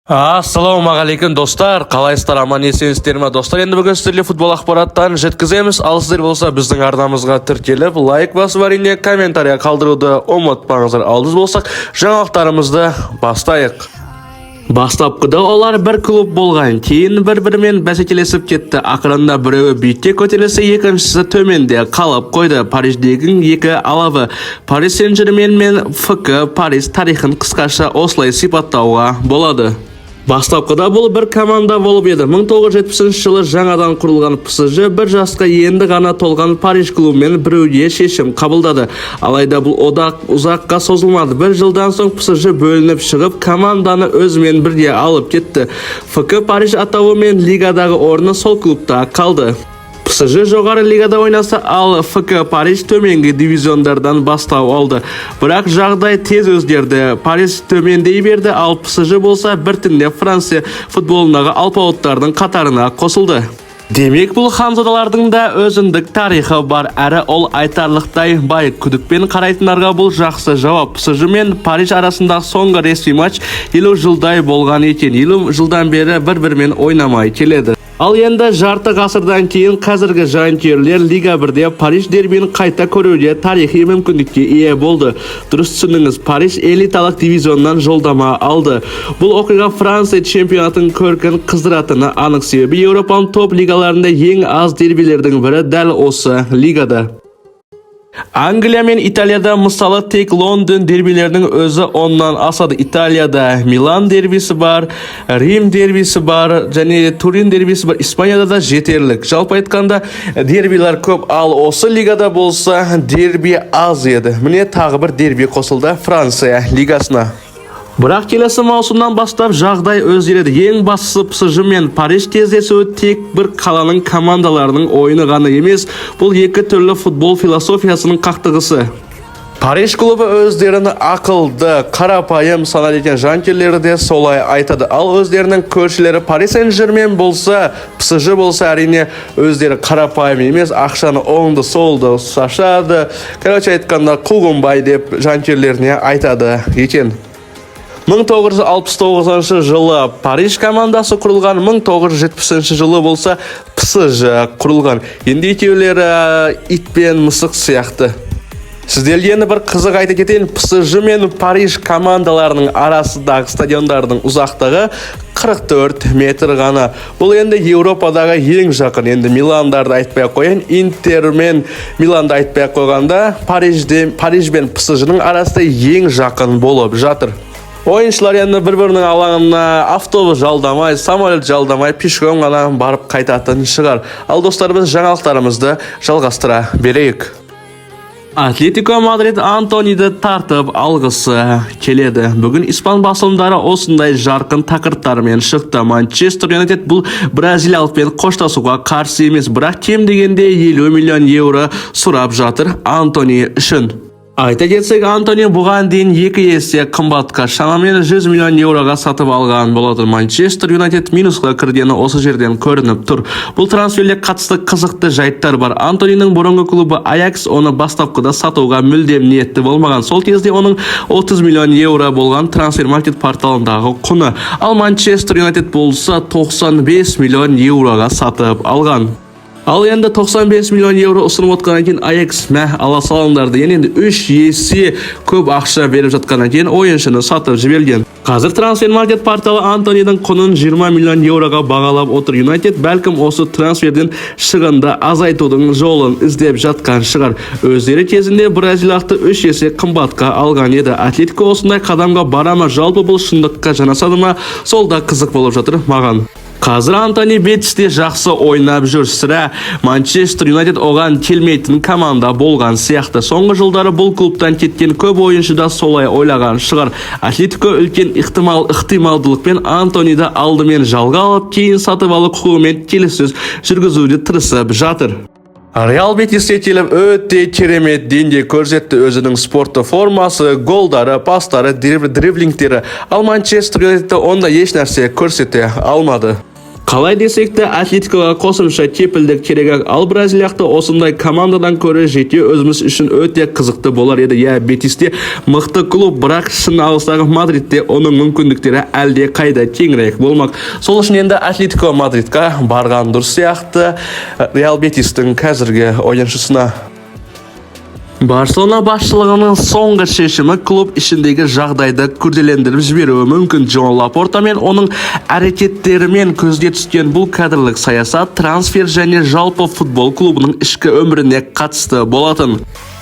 Ассалаумағалейкум достар, қалайсыздар, аман есенсіздер ме достар? Енді бүгін сіздерге футбол ақпараттарын жеткіземіз. Ал сіздер болса біздің арнамызға тіркеліп, лайк басып әрине комментария қалдыруды ұмытпаңыздар. Алдыз болсақ, жаңалықтарымызды бастайық. Бастапқыда олар бір клуб болған, кейін бір-бірімен бәсекелесіп кетті. Ақырында біреуі биікке көтерілсе, екіншісі төменде қалып қойды. Париждегі екі алабы Парис Сен-Жермен мен ФК Париж тарихын қысқаша осылай сипаттауға болады. Бастапқыда бұл бір команда болып еді. 1970 жылы жаңадан құрылған ПСЖ бір жасқа енді ғана толған Париж клубымен біреуге шешім қабылдады. Алайда бұл одақ ұзаққа созылмады. Бір жылдан соң ПСЖ бөлініп шығып, команданы өзімен бірге алып кетті. ФК Париж атауы мен лигадағы орны сол клубта қалды. ПСЖ жоғары лигада ойнаса, ал ФК Париж төменгі дивизиондардан бастау алды. Бірақ жағдай тез өзгерді. Париж төмендей берді, ал ПСЖ болса біртіндеп Франция футболындағы алпауыттардың қатарына қосылды. Демек, бұл ханзадалардың да өзіндік тарихы бар, әрі ол айтарлықтай бай. Күдікпен қарайтындарға бұл жақсы жауап. ПСЖ мен Париж арасында соңғы ресми матч 50 жылдай болған екен. 50 жылдан бері бір-бірімен ойнамай келеді. Ал енді жарты ғасырдан кейін қазіргі жанкүйерлер Лига 1-де Париж дербиін қайта көруде тарихи мүмкіндікке ие болды. Дұрыс түсініңіз, Париж элиталық дивизионнан жолдама алды. Бұл оқиға Франция чемпионатын көркін қыздыратыны анық, себебі Еуропаның топ лигаларында ең аз дербилердің бірі дәл осы лигада. Англия мен Италияда мысалы тек Лондон дербилерінің өзі оннан асады. Италияда Милан дербисі бар, Рим дербисі бар, және Турин дербисі бар. Испанияда да жетерлік. Жалпы айтқанда дербилер көп, ал осы лигада болса дерби аз еді. Міне тағы бір дерби қосылды Франция лигасына. Бірақ келесі маусымнан бастап жағдай өзгереді. Ең бастысы ПСЖ мен Париж кездесуі тек бір қаланың командаларының ойыны ғана емес, бұл екі түрлі футбол философиясының қақтығысы. Париж клубы өздерінің ақылды, қарапайым санайды екен, жанкүйерлері де солай айтады. Ал өздерінің көршілері Парис Сен-Жермен болса, ПСЖ болса әрине өздері қарапайым емес, ақшаны оңды солды шашады. Короче айтқанда қуғынбай деп жанкүйерлеріне айтады екен. 1969 жылы Париж командасы құрылған, 1970 жылы болса ПСЖ құрылған. Енді екеулері ит пен мысық сияқты. Сіздерге енді бір қызық айта кетейін, ПСЖ мен Париж командаларының арасындағы стадиондардың ұзақтығы 44 метр ғана. Бұл енді Еуропадағы ең жақын. Енді Миландарды айтпай қойын, Интер мен Миланды айтпай қойғанда Париж бен ПСЖ-ның арасында ең жақын болып жатыр. Ойыншылар енді бір-бірінің алаңына автобус жалдамай, самолет жалдамай, пешком ғана барып қайтатын шығар. Ал достар, біз жаңалықтарымызды жалғастыра берейік. Атлетико Мадрид Антониді тартып алғысы келеді. Бүгін испан басылымдары осындай жарқын тақырыптармен шықты. Манчестер Юнайтед бұл бразилиялықпен қоштасуға қарсы емес, бірақ кем дегенде 50 миллион евро сұрап жатыр Антони үшін. Айта кетсек, Антони бұған дейін 2 есе қымбатқа, шамамен 100 миллион евроға сатып алған болады. Манчестер Юнайтед минусқа кіргені осы жерден көрініп тұр. Бұл трансферлер қатысты қызықты жайттар бар. Антонинің бұрынғы клубы Аякс оны бастапқыда сатуға мүлдем ниетті болмаған. Сол кезде оның 30 миллион евро болған трансфермаркет порталындағы құны. Ал Манчестер Юнайтед болса 95 миллион евроға сатып алған. Ал енді 95 миллион евро ұсынып отқаннан кейін Аякс ала салыңдарды. Енді 3 есе көп ақша беріп жатқаннан кейін ойыншыны сатып жіберген. Қазір трансфермаркет порталы Антонидің құнын 20 миллион евроға бағалап отыр. Юнайтед бәлкім осы трансферден шығынды азайтудың жолын іздеп жатқан шығар. Өздері кезінде бразилияқты 3 есе қымбатқа алған еді. Атлетико осындай қадамға барама, жалпы бұл шындыққа жанасады ма, сол да қызық болып жатыр маған. Қазір Антони Бетисте жақсы ойнап жүр. Сірә Манчестер Юнайтед оған келмейтін команда болған сияқты. Соңғы жылдары бұл клубтан кеткен көп ойыншы да солай ойлаған шығар. Атлетико үлкен ықтималдылықпен Антониді алдымен жалға алып, кейін сатып алу құқығымен келіссөз жүргізуді тырысып жатыр. Реал Бетиске келіп өте керемет деңгей көрсетті. Өзінің спортты формасы, голдары, пастары, дриблингтері. Ал Манчестер Юнайтедті онда еш нәрсе көрсете алмады. Қалай десек те Атлетикоға қосымша кепілдік керек, ал Бразилияқты осындай командадан көрі жете өзіміз үшін өте қызықты болар еді. Бетисте мықты клуб, бірақ шын алыстағы Мадридте оның мүмкіндіктері әлде қайда кеңірек болмақ. Сол үшін енді Атлетико Мадридқа барған дұрыс сияқты Реал Бетистің қазіргі ойыншысына. Барселона басшылығының соңғы шешімі клуб ішіндегі жағдайды күрделендіріп жіберуі мүмкін. Джон Лапорта мен оның әрекеттерімен көзге түскен бұл кадрлық саясат трансфер және жалпы футбол клубының ішкі өміріне қатысты болатын.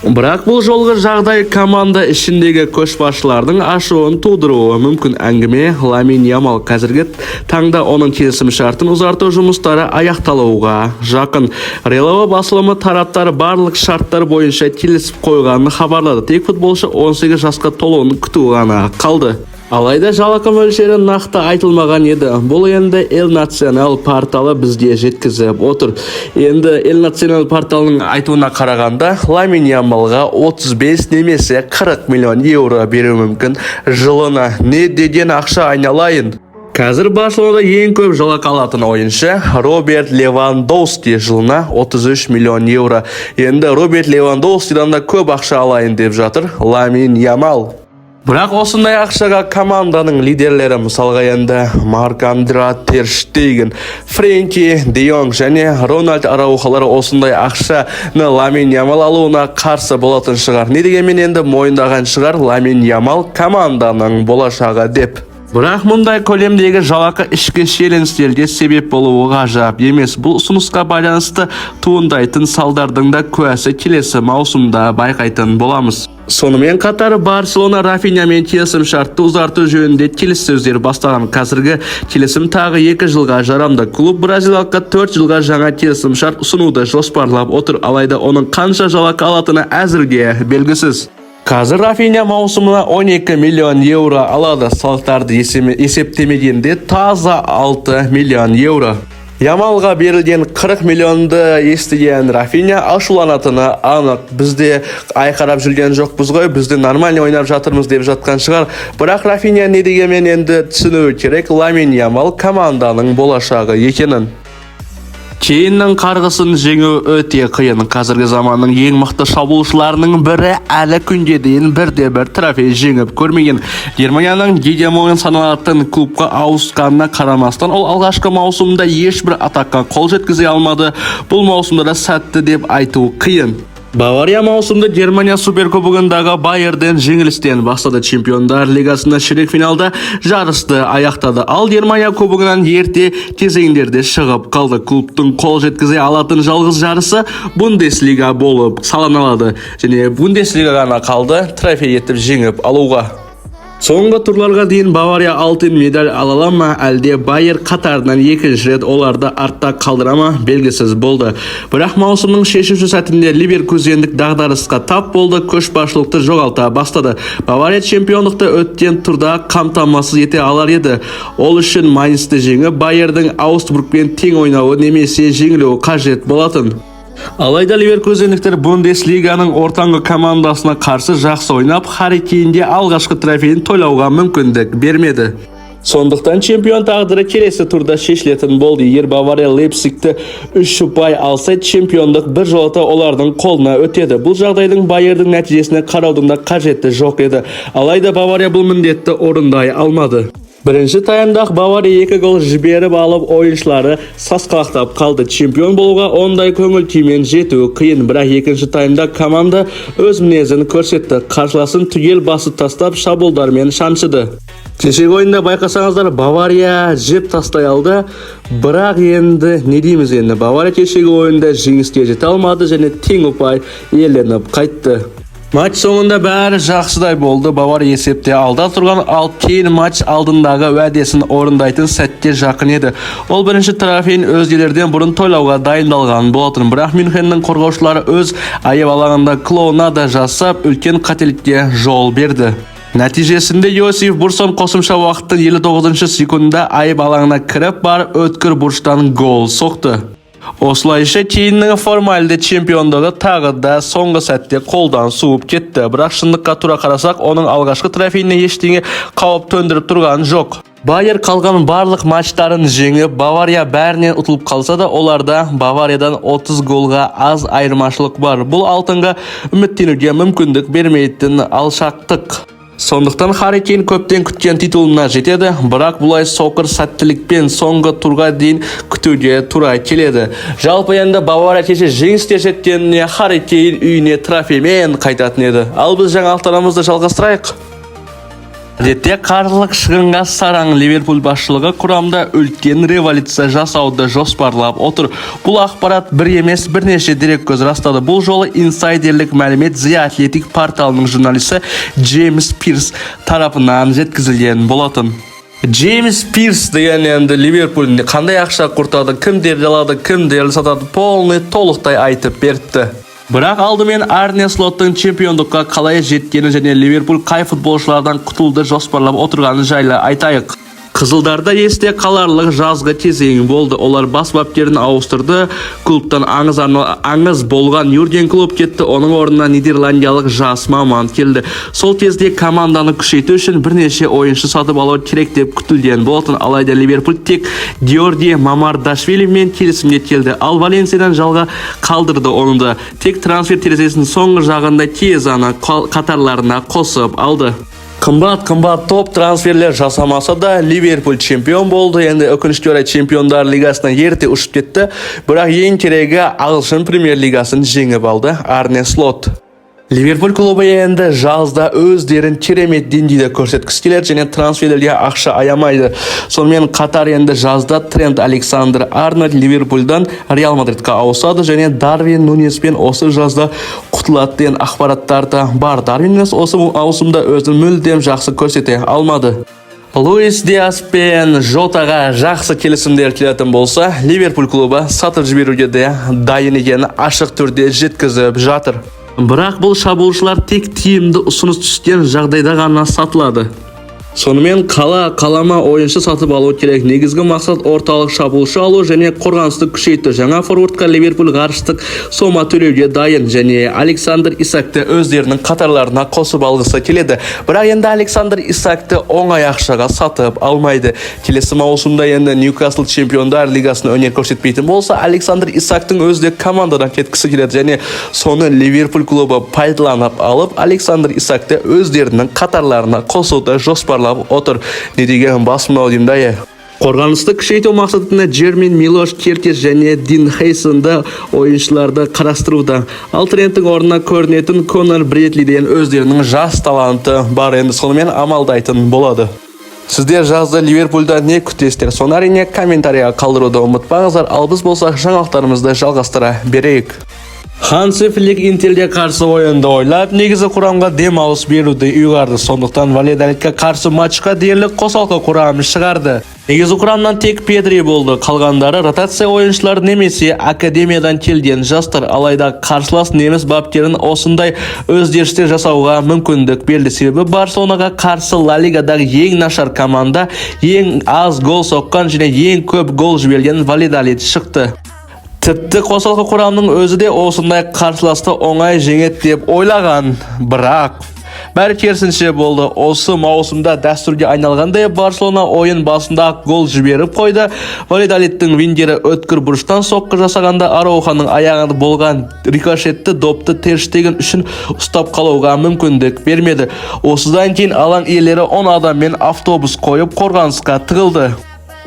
Бірақ бұл жолғы жағдай команда ішіндегі көшбасшылардың ашуын тудыруы мүмкін. Әңгіме Ламин Ямал қазіргі таңда оның келісім шартын ұзарту жұмыстары аяқталуға жақын. Реал басылымы тараптар барлық шарттар бойынша келісіп қойғанын хабарлады. Тек футболшы 18 жасқа толуын күту ғана қалды. Алайда жалақы мөлшері нақты айтылмаған еді. Бұл енді El Nacional порталы бізге жеткізіп отыр. Енді El Nacional порталының айтуына қарағанда, Ламин Ямалға 35 немесе 40 миллион евро беру мүмкін жылына. Не деген ақша айналайын? Қазір Барселонада ең көп жалақы алатын ойыншы Роберт Левандовски, жылына 33 миллион евро. Енді Роберт Левандовскидан да көп ақша алайын деп жатыр Ламин Ямал. Бірақ осындай ақшаға команданың лидерлері, мысалға енді Марк-Андре Тер Штеген, Френки де Йонг және Рональд Араухалары осындай ақшаны Ламин Ямал алуына қарсы болатын шығар. Не дегенмен енді мойындаған шығар Ламин Ямал команданың болашағы деп. Бірақ мұндай көлемдегі жалақы ішкі шиеленістерге себеп болуы ғажап емес. Бұл ұсынысқа байланысты туындайтын салдардың да куәсі келесі маусымда байқайтын боламыз. Сонымен қатар Барселона Рафинямен келісім шартты ұзарту жөнінде келіссөздер бастаған. Қазіргі келісім тағы 2 жылға жарамды. Клуб бразилиялыққа 4 жылға жаңа келісім шарт ұсынуды жоспарлап отыр. Алайда оның қанша жалақы алатыны әзірге белгісіз. Қазір Рафиня маусымына 12 миллион евро алады. Салықтарды есептемегенде таза 6 миллион евро. Ямалға берілген 40 миллионды естіген Рафиня ашуланатыны анық. Бізде айқарап жүрген жоқпыз ғой, бізде нормальный ойнап жатырмыз деп жатқан шығар. Бірақ Рафиня не дегенмен енді түсінуі керек, Ламин Ямал команданың болашағы екенін. Кейіннің қарғысын жеңу өте қиын. Қазіргі заманның ең мықты шабуылшыларының бірі әлі күнге дейін бірде-бір трофей жеңіп көрмеген. Германияның гегемон саналатын клубқа ауысқанына қарамастан, ол алғашқы маусымда ешбір атаққа қол жеткізе алмады. Бұл маусымда да сәтті деп айту қиын. Бавария маусымда Германия суперкубогындағы Байерден жеңілістен бастады. Чемпиондар лигасында ширек финалда жарысты аяқтады. Ал Германия кубогынан ерте кезеңдерде шығып қалды. Клубтың қол жеткізе алатын жалғыз жарысы Бундеслига болып саналады. Және Бундеслига ғана қалды трофей етіп жеңіп алуға. Соңғы турларға дейін Бавария алтын медаль ала ма, әлде Байер қатарынан екінші рет оларды артта қалдыра ма, белгісіз болды. Бірақ маусымның шешуші сәтінде Ливеркузендік дағдарысқа тап болды, көшбасшылықты жоғалта бастады. Бавария чемпиондықты өткен турда қамтамасыз ете алар еді. Ол үшін Майнцты жеңіп, Байердің Аусбургпен тең ойнауы немесе жеңілуі қажет болатын. Алайда Ливеркузендіктер Бундеслиганың ортаңғы командасына қарсы жақсы ойнап, Харри Кейнге алғашқы трофейін тойлауға мүмкіндік бермеді. Сондықтан чемпион тағдыры келесі турда шешілетін болды. Егер Бавария Лейпцигті 3 ұпай алса, чемпиондық бір жолата олардың қолына өтеді. Бұл жағдайдың Байердің нәтижесіне қараудың да қажеті жоқ еді. Алайда Бавария бұл міндетті орындай алмады. Бірінші таймда Бавария 2 гол жіберіп алып, ойыншылары сасқалақтап қалды. Чемпион болуға ондай көңіл күймен жетуі қиын. Бірақ екінші таймда команда өз мінезін көрсетті. Қарсыласын түгел басып тастап, шабуылдармен шаншыды. Кешегі ойында байқасаңыздар, Бавария жеп тастай алды. Бірақ енді не дейміз енді? Бавария кешегі ойында жеңіске жете алмады және тең ұпай иеленіп қайтты. Матч соңында бәрі жақсыдай болды. Бавария есепте алда тұрған, ал кейін матч алдындағы уәдесін орындайтын сәтте жақын еді. Ол бірінші трофейін өзгелерден бұрын тойлауға дайындалған болатын. Бірақ Мюнхеннің қорғаушылары өз айып алаңында клоунада жасап, үлкен қателікке жол берді. Нәтижесінде Йосиф Бурсон қосымша уақыттың 59 секундында айып алаңына кіріп барып, өткір бұрыштан гол соқты. Осылайша кейіннің формальды чемпиондығы тағы да соңғы сәтте қолдан суып кетті. Бірақ шындыққа тура қарасақ, оның алғашқы трофейіне ештеңе қауіп төндіріп тұрған жоқ. Байер қалған барлық матчтарын жеңіп, Бавария бәрінен ұтылып қалса да, оларда Бавариядан 30 голға аз айырмашылық бар. Бұл алтынға үміттенуге мүмкіндік бермейтін алшақтық. Сондықтан Харри Кейн көптен күткен титулына жетеді, бірақ бұлай соқыр сәттілікпен соңғы турға дейін күтуге тура келеді. Жалпы енді Бавария кеше жеңіске жеткеніне Харри Кейн үйіне трофеймен қайтатын еді. Ал біз жаңалықтарымызды жалғастырайық. Әдетте қаржылық шығынға сараң Ливерпуль басшылығы құрамда үлкен революция жасауды жоспарлап отыр. Бұл ақпарат бір емес бірнеше дереккөз растады. Бұл жолы инсайдерлік мәлімет The Athletic порталының журналисі Джеймс Пирс тарапынан жеткізілген болатын. Джеймс Пирс деген енді Ливерпульде қандай ақша құртады, кімдерді алады, кімдерді сатады, полный толықтай айтып берді. Бірақ алдымен Арне Слоттың чемпиондыққа қалай жеткені және Ливерпуль қай футболшылардан құтылды жоспарлап отырғаны жайлы айтайық. Қызылдарда есте қаларлық жазғы кезең болды. Олар бас бапкерін ауыстырды. Клубтан аңыз болған Юрген Клоп кетті. Оның орнына нидерландиялық жас маман келді. Сол кезде команданы күшейту үшін бірнеше ойыншы сатып алу керек деп күтілген болатын. Алайда Ливерпуль тек Георги Мамардашвилимен келісімге келді. Ал Валенсиядан жалға қалдырды оны да. Тек трансфер терезесінің соңғы жағында Кезаны қатарларына қосып алды. Қымбат топ трансферлер жасамаса да Ливерпуль чемпион болды. Енді өкінішке орай чемпиондар лигасына ерте ұшып кетті. Бірақ ең керегі ағылшын премьер лигасын жеңіп алды Арне Слот. Ливерпуль клубы енді жазда өздерін керемет деңгейде көрсеткісі келеді және трансферлерге ақша аямайды. Сонымен қатар енді жазда Трент Александр-Арнольд Ливерпульдан Реал Мадридқа ауысады және Дарвин Нунеспен осы жазда құтылады деген ақпараттар да бар. Дарвин Нунес осы ауысымда өзін мүлдем жақсы көрсете алмады. Луис Диас пен Жотаға жақсы келісімдер келетін болса, Ливерпуль клубы сатып жіберуге де дайын екенін ашық түрде жеткізіп жатыр. Бірақ бұл шабуылшылар тек тиімді ұсыныс түскен жағдайда ғана сатылады. Сонымен қалама ойыншы сатып алу керек. Негізгі мақсат орталық шабуылшы алу және қорғанысты күшейту. Жаңа форвардқа Ливерпуль ғарыштық сома төлеуге дайын және Александр Исакты өздерінің қатарларына қосып алғысы келеді. Бірақ енді Александр Исакты оңай ақшаға сатып алмайды. Келесі маусымда енді Ньюкасл чемпиондар лигасында өнер көрсетпейтін болса, Александр Исактың өзі командадан кеткісі келеді және соны Ливерпуль клубы пайдаланып алып, Александр Исакты өздерінің қатарларына қосуды жоспарлап отыр. Не деген бас мынау деймін да. Қорғанысты күшейту мақсатында Джермин Милош Кертис және Дин Хейсонды ойыншыларды қарастыруда. Ал Тренттің орнына көрінетін Конор Бредли деген өздерінің жас таланты бар, енді сонымен амалдайтын болады. Сіздер жазда Ливерпульда не күтесіздер? Соны әрине комментарияға қалдыруды ұмытпаңыздар. Ал біз болсақ жаңалықтарымызды жалғастыра берейік. Ханси Флик Интерге қарсы ойынды ойлап, негізі құрамға демалыс беруді ұйғарды. Сондықтан Валедолидқа қарсы матчқа дерлік қосалқы құрамын шығарды. Негізі құрамнан тек Педри болды. Қалғандары ротация ойыншылар немесе академиядан келген жастар. Алайда қарсылас неміс бапкерін осындай өзгерістер жасауға мүмкіндік берді. Себебі Барселонаға қарсы Ла Лигадағы ең нашар команда, ең аз гол соққан және ең көп гол жіберген Валедолид шықты. Тіпті қосалқы құрамның өзі де осындай қарсыласты оңай жеңет деп ойлаған, бірақ бәрі керісінше болды. Осы маусымда дәстүрге айналғандай Барселона ойын басында гол жіберіп қойды. Валедолидтің вингері өткір бұрыштан соққы жасағанда Арауханың аяғында болған рикошетті допты Тер Штеген үшін ұстап қалуға мүмкіндік бермеді. Осыдан кейін алаң иелері 10 адаммен автобус қойып қорғанысқа тығылды.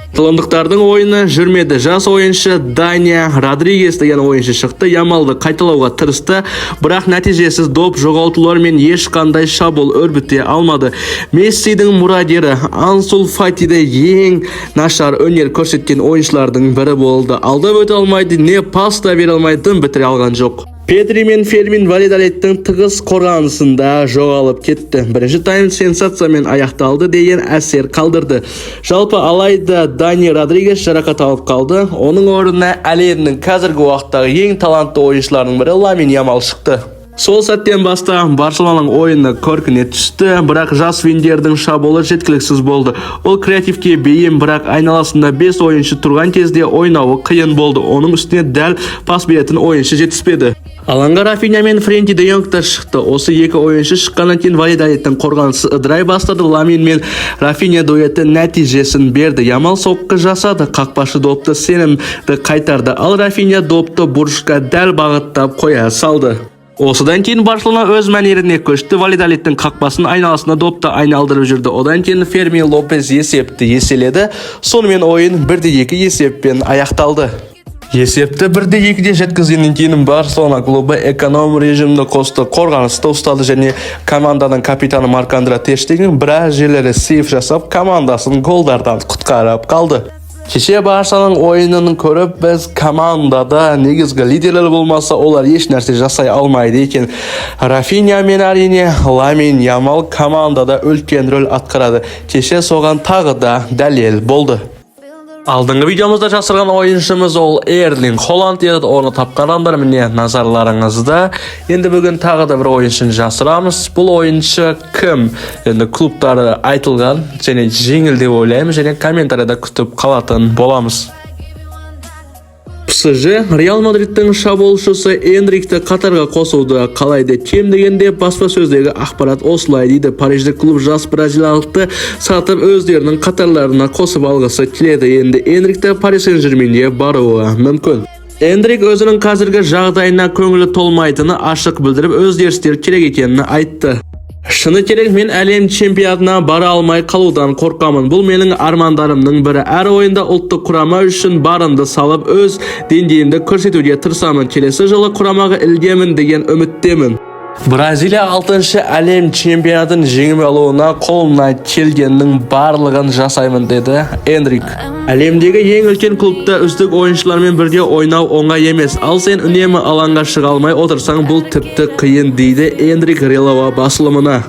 Таландықтардың ойыны жүрмеді. Жас ойыншы Дания Родригес деген ойыншы шықты. Ямалды қайталауға тырысты, бірақ нәтижесіз доп жоғалтулар мен ешқандай шабуыл өрбіте алмады. Мессидің мұрагері Ансу Фати де ең нашар өнер көрсеткен ойыншылардың бірі болды. Алдап өте алмайды, не пас та бере алмайды, бітіре алған жоқ. Педри мен Фермин Валедолидтің тығыз қорғанысында жоғалып кетті. Бірінші тайм сенсациямен аяқталды деген әсер қалдырды. Жалпы алайда Дани Родригес жарақат алып қалды. Оның орнына әлемнің қазіргі уақыттағы ең талантты ойыншыларының бірі Ламин Ямал шықты. Сол сәттен бастап Барселонаның ойыны көркіне түсті, бірақ жас Виндердің шабуылы жеткіліксіз болды. Ол креативке бейім, бірақ айналасында 5 ойыншы тұрған кезде ойнауы қиын болды. Оның үстіне дәл пас беретін ойыншы жетіспеді. Алаңға Рафиня мен Френки де Йонгтар шықты. Осы екі ойыншы шыққаннан кейін Валладолидтің қорғанысы ыдырай бастады. Ламин мен Рафиня дуэті нәтижесін берді. Ямал соққы жасады, қақпашы допты сенімді қайтарды. Ал Рафиня допты бұрышқа дәл бағыттап қоя салды. Осыдан кейін Барселона өз мәнеріне көшті. Валладолидтің қақпасын айналасына допты айналдырып жүрді. Одан кейін Фермин Лопес есепті еселеді. Сонымен ойын 1-2 есеппен аяқталды. Есепті 1-2 жеткізгеннен кейін Барселона клубы эконом режимді қосты, қорғанысты ұстады және команданың капитаны Марк-Андре Тер Штеген біраз жерлері сейф жасап, командасын голдардан құтқарып қалды. Кеше Барсаның ойынын көріп, біз командада негізгі лидерлер болмаса, олар еш нәрсе жасай алмайды екен. Рафиня мен әрине Ламин Ямал командада үлкен рөл атқарады. Кеше соған тағы да дәлел болды. Алдыңғы видеомызда жасырған ойыншымыз ол Эрлинг Холланд еді. Оны тапқандар міне назарларыңызда. Енді бүгін тағы да бір ойыншыны жасырамыз. Бұл ойыншы кім? Енді клубтары айтылған және жеңіл деп ойлаймыз және комментарияда күтіп қалатын боламыз. ПСЖ Реал Мадридтің шабуылшысы Энрикті қатарға қосуды қалайды. Кем дегенде баспасөздегі ақпарат осылай дейді. Париждік клуб жас бразилиялықты сатып өздерінің қатарларына қосып алғысы келеді. Енді Энрикті Пари Сен-Жерменге баруы мүмкін. Эндрик өзінің қазіргі жағдайына көңілі толмайтыны ашық білдіріп, өзгерістер керек екенін айтты. Шыны керек, мен әлем чемпионатына бара алмай қалудан қорқамын. Бұл менің армандарымның бірі. Әр ойында ұлттық құрама үшін барымды салып, өз деңгейімді көрсетуге тырысамын. Келесі жылы құрамаға ілігемін деген үміттемін. Бразилия 6-шы әлем чемпионатын жеңіп алуына қолымнан келгеннің барлығын жасаймын деді Энрик. Әлемдегі ең үлкен клубта үздік ойыншылармен бірге ойнау оңай емес. Ал сен үнемі алаңға шыға алмай отырсаң, бұл тіпті қиын дейді Энрик Релова басылымына.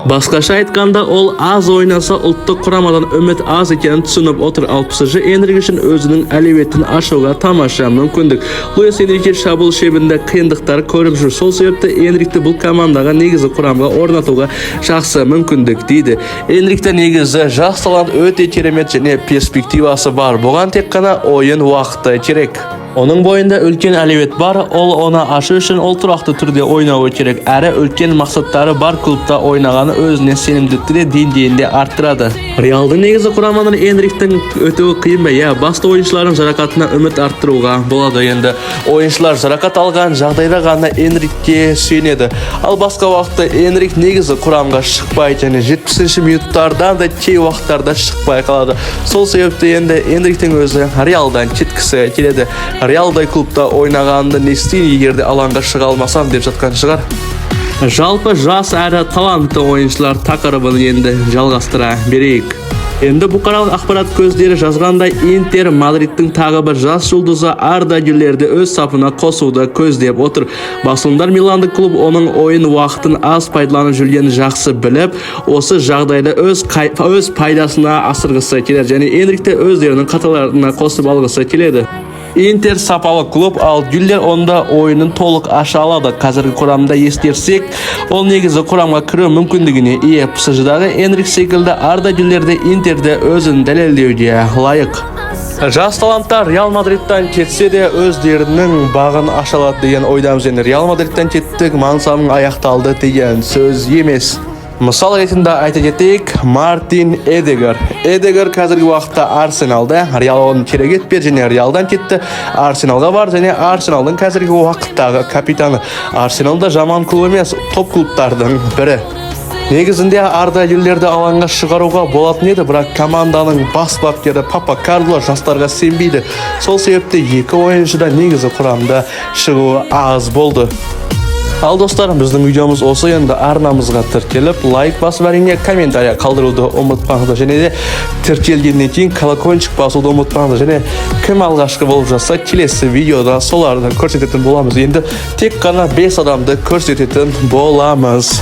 Басқаша айтқанда, ол аз ойнаса ұлттық құрамадан үміт аз екенін түсініп отыр. Ал ПСЖ Энрик үшін өзінің әлеуетін ашуға тамаша мүмкіндік. Луис Энрике шабуыл шебінде қиындықтар көріп жүр. Сол себепті Энрикті бұл командаға негізі құрамға орнатуға жақсы мүмкіндік дейді. Энрикті негізі жас талант өте керемет және перспективасы бар. Бұған тек қана ойын уақыты керек. Оның бойында үлкен әлеует бар, ол оны ашу үшін ол тұрақты түрде ойнауы керек. Әрі үлкен мақсаттары бар клубта ойнағаны өзіне сенімділікті деңгейінде арттырады. Реалдың негізі құрамадан Энриктің өтуі қиын ба? Басты ойыншылардың жарақатына үміт арттыруға болады. Енді ойыншылар жарақат алған жағдайда ғана Энрикке сүйенеді. Ал басқа уақытта Энрик негізі құрамға шықпайды және 70-ші минуттардан да кей уақыттарда шықпай қалады. Сол себепті енді Энриктің өзі Реалдан кеткісі келеді. Реалдай клубта ойнағанды не істейін, егерде алаңға шыға алмасам деп жатқан шығар. Жалпы жас әрі талантты ойыншылар тақырыбын енді жалғастыра берейік. Енді бұқаралық ақпарат көздері жазғандай, Интер Мадридтің тағы бір жас жұлдызы Арда Гюлерді өз сапына қосуды көздеп отыр. Басылымдар Миландық клуб оның ойын уақытын аз пайдаланып жүргенін жақсы біліп, осы жағдайда өз пайдасына асырғысы келеді және Энрикті өздерінің қатарларына қосып алғысы келеді. Интер сапалы клуб, ал Гюллер онда ойынын толық аша алады. Қазіргі құрамда ескерсек, ол негізі құрамға кіру мүмкіндігіне ие. ПСЖ-дағы Энрик секілді Арда Гюллерді Интерде өзін дәлелдеуге лайық. Жас таланттар Реал Мадридтан кетсе де өздерінің бағын аша алады деген ойдамыз. Реал Мадридтан кеттік, мансабың аяқталды деген сөз емес. Мысал ретінде айта кетейік, Мартин Эдегар. Эдегар қазіргі уақытта Арсеналда, Реал оның керек етпеді және Реалдан кетті, Арсеналға бар және Арсеналдың қазіргі уақыттағы капитаны. Арсеналда жаман клуб емес, топ клубтардың бірі. Негізінде Арда Гюллерді алаңға шығаруға болатын еді, бірақ команданың бас бапкері Папа Карло жастарға сенбейді. Сол себепті екі ойыншыда негізі құрамда шығуы аз болды. Ал достар, біздің видеомыз осы. Енді арнамызға тіркеліп, лайк басып, әрине комментария қалдыруды ұмытпаңыздар және де тіркелгеннен кейін колокольчик басуды ұмытпаңыздар және кім алғашқы болып жатса, келесі видеода соларды көрсететін боламыз. Енді тек қана 5 адамды көрсететін боламыз.